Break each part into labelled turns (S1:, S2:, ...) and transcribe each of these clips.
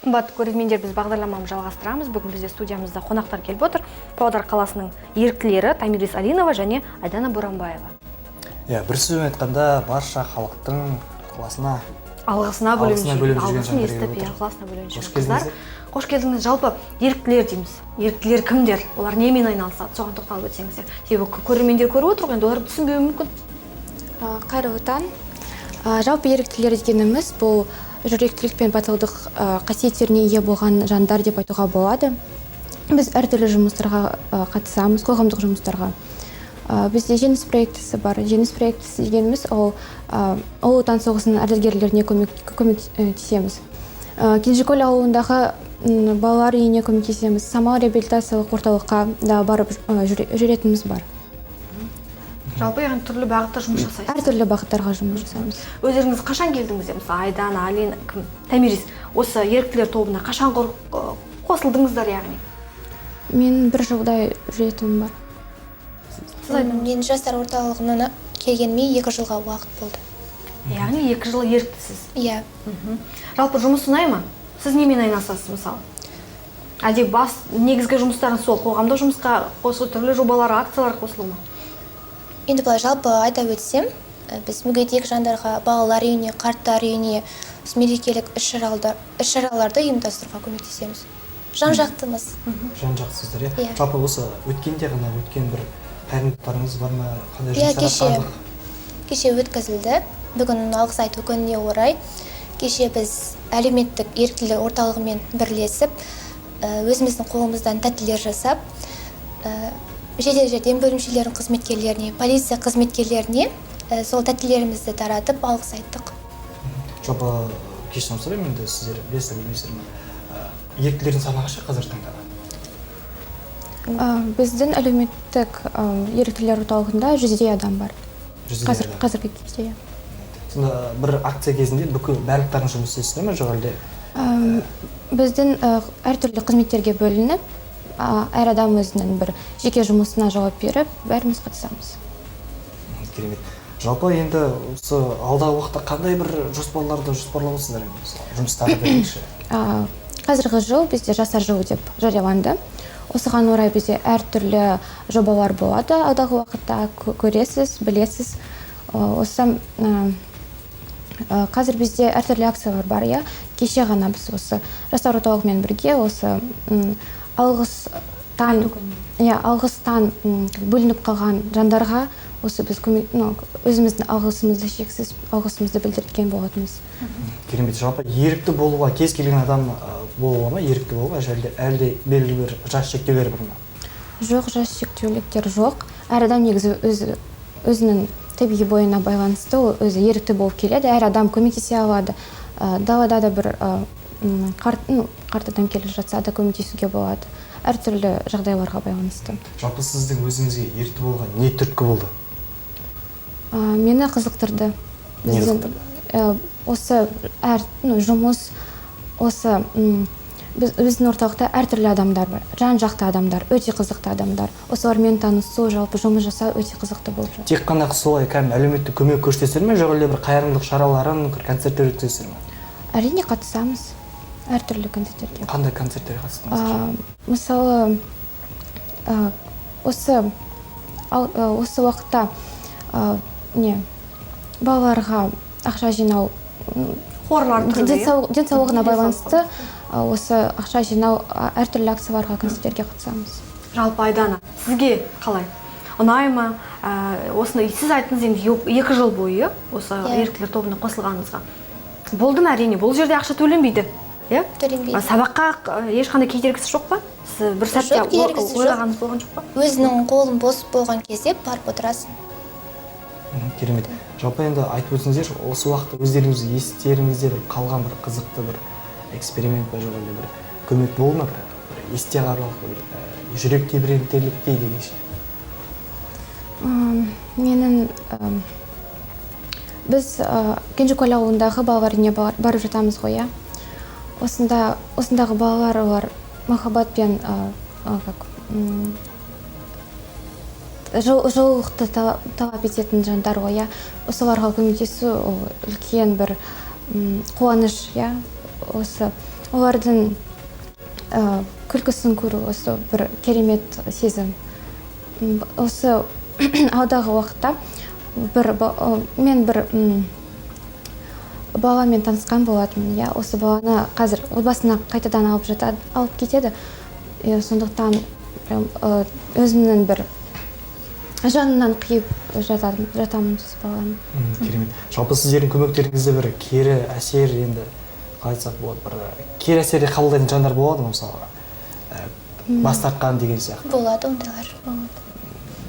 S1: Қымбатты көрермендер, біз бағдарламамызды жалғастырамыз. Бүгін бізде студиямызда қонақтар келіп отыр. Павлодар қаласының еріктілері Тамирис Алинова және Айдана Боранбаева.
S2: Бір сөзбен айтқанда, барша халықтың ықыласына
S1: алғысына бөленіп
S2: жүрген
S1: қыздар. Қош келдіңіз. Жалпы еріктілер дейміз. Еріктілер кімдер? Олар немен айналысады? Соған тоқталып өтсеңіздер. Себебі көрермендер көріп отыр, енді олар түсінбеуі мүмкін.
S3: Қайырлы таң. Жалпы еріктілер дегеніміз бұл жүректілік пен батылдық қасиеттеріне ие болған жандар деп айтуға болады. Біз әртүрлі жұмыстарға қатысамыз, қоғамдық жұмыстарға. Бізде жеңіс проектісі бар. Жеңіс проектісі дегеніміз ол Ұлы Отан соғысының ардагерлеріне көмектесеміз. Кенжекөл ауылындағы балалар үйіне көмектесеміз. Самал реабилитациялық орталыққа да барып жүретініміз бар.
S1: Жалпы түрлі бағытта жұмыс жасайсыз?
S3: Әртүрлі бағыттарға жұмыс жасаймыз.
S1: Өздеріңіз қашан келдіңіздер? Мысалы, Айдана, Алина, Тамирис, осы еріктілер тобына қашан қосылдыңыздар яғни?
S3: Мен 1 жылдай жүретінім бар.
S4: Мен жастар орталығына келгеніме 2 жылға уақыт болды.
S1: Яғни 2 жыл еріктісіз?
S4: Иә.
S1: Жалпы жұмыс ұнай ма? Сіз немен айналысасыз мысалы? Әлде негізгі жұмыстарыңыз сол қоғамдық жұмысқа қосылу, түрлі жобалар, акциялар қосылу ма?
S4: Енді былай жалпы айта өтсем, біз мүгедек жандарға, балалар үйіне, қарттар үйіне мерекелік іс-шараларды ұйымдастыруға көмектесеміз. Жан-жақтымыз.
S2: Жан-жақтысыздар, иә?
S4: Иә.
S2: Жалпы осы өткенде ғана өткен бір қайырымдылықтарыңыз бар ма?
S4: Иә, кеше өткізілді. Бүгін алғыс айту күніне орай кеше біз әлеуметтік еріктілер орталығымен бірлесіп, өзіміздің қолымыздан тәттілер жасап, жедел жәрдем бөлімшелерінің қызметкерлеріне, полиция қызметкерлеріне сол тәттілерімізді таратып алғыс айттық.
S2: Жалпы кешірім сұраймын, енді сіздер білесіздер білмейсіздер ме? Еріктілердің саны қанша қазіргі таңда?
S3: Біздің әлеуметтік еріктілер орталығында 100 адам бар. Қазіргі кезде.
S2: Сонда бір акция кезінде барлықтарың жұмыс істейсіздер ме, жоқ әлде?
S3: Біздің әртүрлі қызметтерге бөлініп, әр адам өзінің бір жеке жұмысына жауап беріп, бәріміз қатысамыз.
S2: Керемет. Жалпы енді осы алдағы уақытта қандай бір жоспарларды жоспарлап отырсыздар енді жұмыстарды берейікші?
S3: Қазіргі жыл бізде жастар жылы деп жарияланды. Осыған орай бізде әртүрлі жобалар болады. Алдағы уақытта көресіз, білесіз. Осы қазір бізде әртүрлі акциялар бар, иә. Кеше ғана біз осы жастар орталығымен бірге осы алғыстан бөлініп қалған жандарға осы біз өзіміздің алғысымызды, шексіз алғысымызды білдірген болатынбыз.
S2: Керемет. Жалпы ерікті болуға кез келген адам болуға ма, ерікті болуға, әлде белгілі бір жас шектеулер бар ма?
S3: Жоқ, жас шектеуліктер жоқ. Әр адам негізі өзінің табиғи бойына байланысты өзі ерікті болып келеді. Әр адам көмектесе алады. Далада да бір қарт адам келіп жатса да көмектесуге болады. Әртүрлі жағдайларға байланысты.
S2: Жалпы сіздің өзіңізге ерікті болуға не түрткі болды?
S3: Мені қызықтырды.
S2: Не қызықтырды?
S3: Осы жұмыс, осы біздің орталықта әртүрлі адамдар бар. Жан-жақты адамдар, өте қызықты адамдар. Осылармен танысу, жалпы жұмыс жасау өте қызықты болып жатыр.
S2: Тек қана солай әлеуметтік көмек көрсетесіздер ме, жоқ әлде бір қайырымдылық шараларын, концерттер өткізесіздер ме?
S3: Әрине қатысамыз. Әртүрлі концерттерге.
S2: Қандай концерттерге қатыстыңыз?
S3: Мысалы, осы уақытта балаларға ақша жинау, денсаулығына байланысты осы ақша жинау әртүрлі акцияларға, концерттерге қатысамыз.
S1: Жалпы Айдана, сізге қалай? Ұнай ма? Осыны сіз айттыңыз енді 2 жыл бойы осы еріктілер тобына қосылғаныңызға. Болды ма? Әрине, бұл жерде ақша төленбейді.
S4: Төленбейді.
S1: Сабаққа ешқандай кедергісі жоқ па? Сіз бір сәтте ойлағаныңыз болған жоқ па?
S4: Өзінің қолын бос болған кезде барып отырасың.
S2: Керемет. Жалпы енді айтып өтсеңіздер, осы уақытта өздеріңіз естеріңізде бір қалған бір қызықты бір эксперимент па, жоқ әлде бір көмек болды ма, бір есте қаларлық, бір жүрек тебірентерліктей дегенше?
S3: Біз Кенжекөл ауылындағы балалар үйіне барып жатамыз ғой, иә. Осындағы балалар олар махаббат пен жылылықты талап ететін жандар ғой, иә. Осыларға көмектесу үлкен бір қуаныш, иә. Осы олардың күлкісін көру осы бір керемет сезім. Осы алдағы уақытта мен бір баламен танысқан болатынмын. Я осы баланы қазір отбасына қайтадан алып кетеді. Сондықтан өзімнің бір жанынан қиып жатамын осы баланы.
S2: Керемет. Жалпы сіздердің көмектеріңізде бір кері әсер, енді қалай айтсақ болады, бір кері әсерді қабылдайтын жандар болады ма, мысалға? Бас тартқан деген сияқты.
S4: Болады, ондайлар.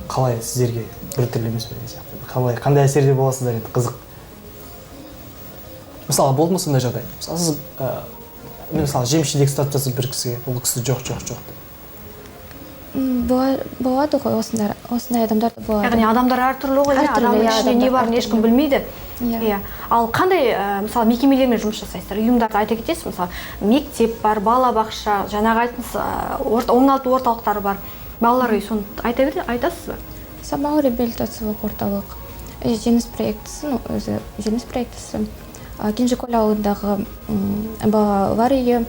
S2: Қалай сіздерге бір түрлі емес пе деген сияқты. Қандай әсерде боласыздар енді, қызық. Мысалы, болды ма сондай жағдай? Мысалы, сіз мысалы жеміс-жидек сатып жатсыз бір кісіге, ол кісі жоқ деп.
S3: Болады ғой, осындай адамдар да болады.
S1: Яғни адамдар әртүрлі ғой, адамның ішінде не барын ешкім білмейді. Иә. Ал қандай мысалы мекемелермен жұмыс жасайсыздар? Ұйымдарды айта кетесіз, мысалы мектеп бар, балабақша, жаңағы айтыңыз, оңалту орталықтары бар. Балалар үйі, соны айтасыз ба?
S3: Самал реабилитациялық орталық, жеңіс проектісі, Кенжекөл ауылындағы балалар үйі,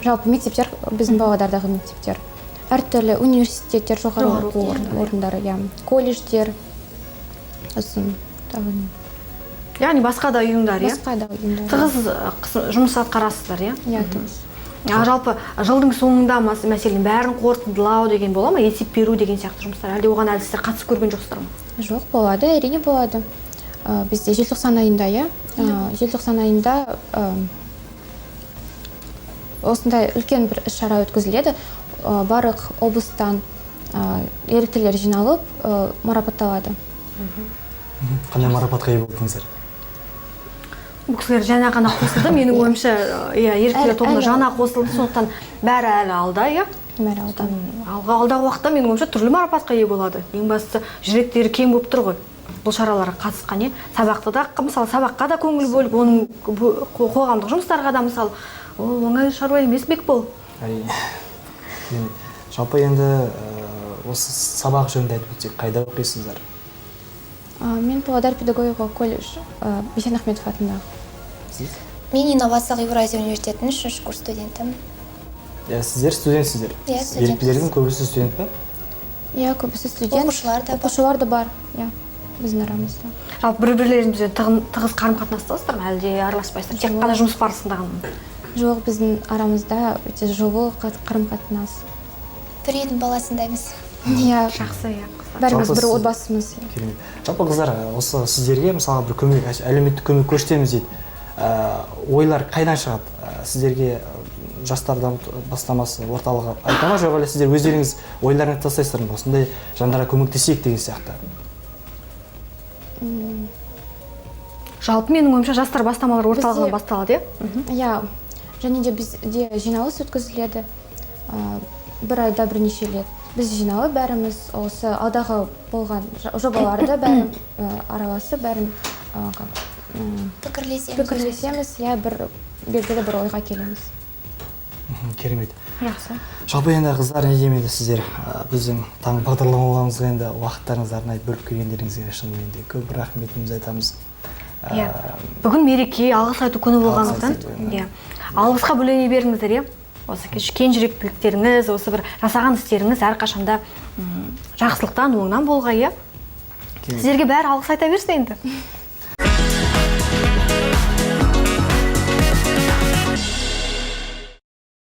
S3: жалпы мектептер, біздің балалардағы мектептер, әртүрлі университеттер, жоғары оқу орындары, колледждер,
S1: Яғни басқа да ұйымдар, иә?
S3: Басқа да ұйымдар.
S1: Тығыз жұмыс атқарасыздар, иә?
S3: Иә, тығыз.
S1: Жалпы жылдың соңында мәселен бәрін қорытындылау деген бола ма, есеп беру деген сияқты жұмыстар, әлде оған әлі сіздер қатысып көрген жоқсыздар ма?
S3: Жоқ, болады, әрине болады. Бізде желтоқсан айында, желтоқсан айында осындай үлкен бір іс-шара өткізіледі. Барлық облыстан еріктілер жиналып марапатталады.
S2: Қандай марапатқа ие болдыңыздар?
S1: Бұл кісілер жаңа ғана қосылды, менің ойымша, еріктілер тобына жаңа қосылды, сондықтан бәрі әлі алда, иә?
S3: Бәрі алда.
S1: Алдағы уақытта менің ойымша түрлі марапатқа ие болады. Ең бастысы жүректері кең болып тұр ғой. Бұл шараларға қатысқан, сабақты да, мысалы, сабаққа да көңіл бөліп, оның қоғамдық жұмыстарға да, мысалы, оңай шаруа емес Бекбол.
S2: Жалпы енді осы сабақ жөнінде айтып өтсек, қайда оқисыздар?
S3: Мен Павлодар педагогикалық колледж, Бейсен Ахметов атындағы.
S2: Сіз?
S4: Мен инновациялық Еуразия университетінің 3-ші курс студентімін.
S2: Сіздер студентсіздер?
S4: Иә, студент.
S2: Еріктілердің көбісі студент па?
S3: Иә, көбісі студент.
S4: Оқушылар да бар.
S3: Иә, біздің арамызда.
S1: Жалпы бір-бірлеріңізбен тығыз қарым-қатынастасыздар ма, әлде араласпайсыздар? Тек қана жұмыс барысында ғана?
S3: Жоқ, біздің арамызда өте жылы қарым-қатынас.
S4: Бір үйдің баласындаймыз.
S3: Иә,
S1: Жақсы, иә.
S3: бәріміз бір отбасымыз.
S2: Жалпы қыздар, осы сіздерге мысалы бір көмек, әлеуметтік көмек көрсетеміз дейді. Ойлар қайдан шығады? Сіздерге жастар бастамасы орталығы айта ма, жоқ әлде сіздер өздеріңіз ойларыңызды тастайсыздар ма? Осындай жандарға көмектесейік деген сияқты.
S1: Жалпы менің ойымша жастар бастамалар орталығынан басталады,
S3: иә? Және де бізде жиналыс өткізіледі. Бір айда бірнеше рет. Біз жиналып бәріміз осы алдағы болған жобаларды бәрін араласып, бәрін пікірлесеміз, белгілі бір ойға келеміз.
S2: Керемет.
S1: Жақсы.
S2: Жалпы енді қыздар, не деймін енді сіздер біздің таң бағдарламаларымызға енді уақыттарыңызды арнайы бөліп келгендеріңізге шынымен де көп рахметімізді айтамыз.
S1: Бүгін мереке, алғыс айту күні болғандықтан, алғысқа бөлене беріңіздер, осы кең жүректіліктеріңіз, осы бір жасаған істеріңіз әрқашанда жақсылықтан, оңнан болға, Сіздерге бәрі алғыс айта берсін енді.